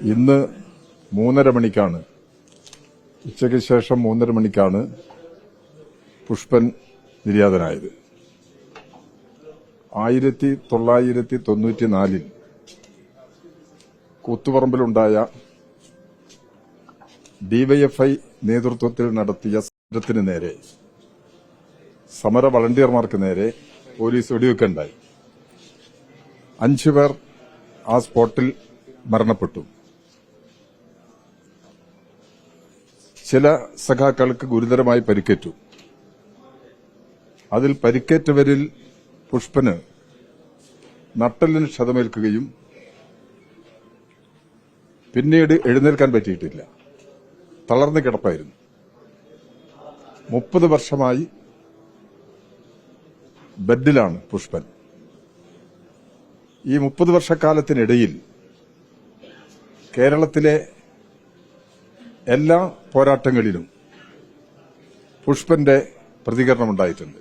ഇന്ന് 3:30 മണിക്കാണ്, ഉച്ചയ്ക്ക് ശേഷം 3:30 മണിക്കാണ് പുഷ്പൻ നിര്യാതനായത്. 1994 കൂത്തുപറമ്പിലുണ്ടായ ഡിവൈഎഫ്ഐ നേതൃത്വത്തിൽ നടത്തിയ സമരത്തിന് നേരെ, സമര വളണ്ടിയർമാർക്ക് നേരെ പോലീസ് വെടിവെക്കുകയുണ്ടായി. 5 പേർ ആ സ്പോട്ടിൽ മരണപ്പെട്ടു. ചില സഖാക്കൾക്ക് ഗുരുതരമായി പരിക്കേറ്റു. അതിൽ പരിക്കേറ്റവരിൽ പുഷ്പന് നട്ടെല്ലിന് ക്ഷതമേൽക്കുകയും പിന്നീട് എഴുന്നേൽക്കാൻ പറ്റിയിട്ടില്ല. തളർന്നു കിടപ്പായിരുന്നു. 30 വർഷമായി ബെഡിലാണ് പുഷ്പൻ. ഈ 30 വർഷക്കാലത്തിനിടയിൽ കേരളത്തിലെ എല്ലാ പോരാട്ടങ്ങളിലും പുഷ്പന്റെ പ്രതികരണമുണ്ടായിട്ടുണ്ട്.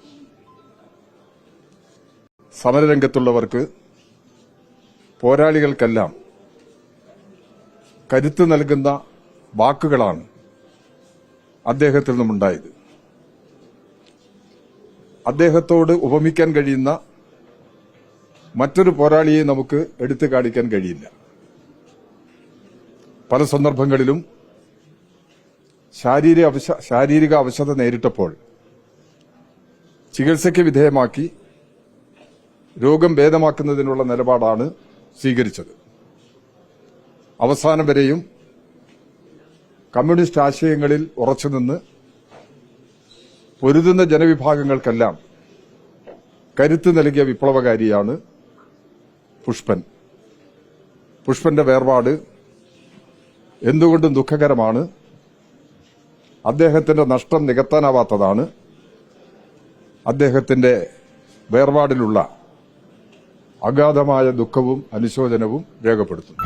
സമരരംഗത്തുള്ളവർക്ക്, പോരാളികൾക്കെല്ലാം കരുത്ത് നൽകുന്ന വാക്കുകളാണ് അദ്ദേഹത്തിൽ നിന്നുണ്ടായത്. അദ്ദേഹത്തോട് ഉപമിക്കാൻ കഴിയുന്ന മറ്റൊരു പോരാളിയെ നമുക്ക് എടുത്തു കാണിക്കാൻ കഴിയില്ല. പല സന്ദർഭങ്ങളിലും ശാരീരിക അവശത നേരിട്ടപ്പോൾ ചികിത്സയ്ക്ക് വിധേയമാക്കി രോഗം ഭേദമാക്കുന്നതിനുള്ള നിലപാടാണ് സ്വീകരിച്ചത്. അവസാനം വരെയും കമ്മ്യൂണിസ്റ്റ് ആശയങ്ങളിൽ ഉറച്ചുനിന്ന് പൊരുതുന്ന ജനവിഭാഗങ്ങൾക്കെല്ലാം കരുത്ത് നൽകിയ വിപ്ലവകാരിയാണ് പുഷ്പൻ. പുഷ്പന്റെ വേർപാട് എന്തുകൊണ്ടും ദുഃഖകരമാണ്. അദ്ദേഹത്തിന്റെ നഷ്ടം നികത്താനാവാത്തതാണ്. അദ്ദേഹത്തിന്റെ വേർപാടിലുള്ള അഗാധമായ ദുഃഖവും അനുശോചനവും രേഖപ്പെടുത്തുന്നു.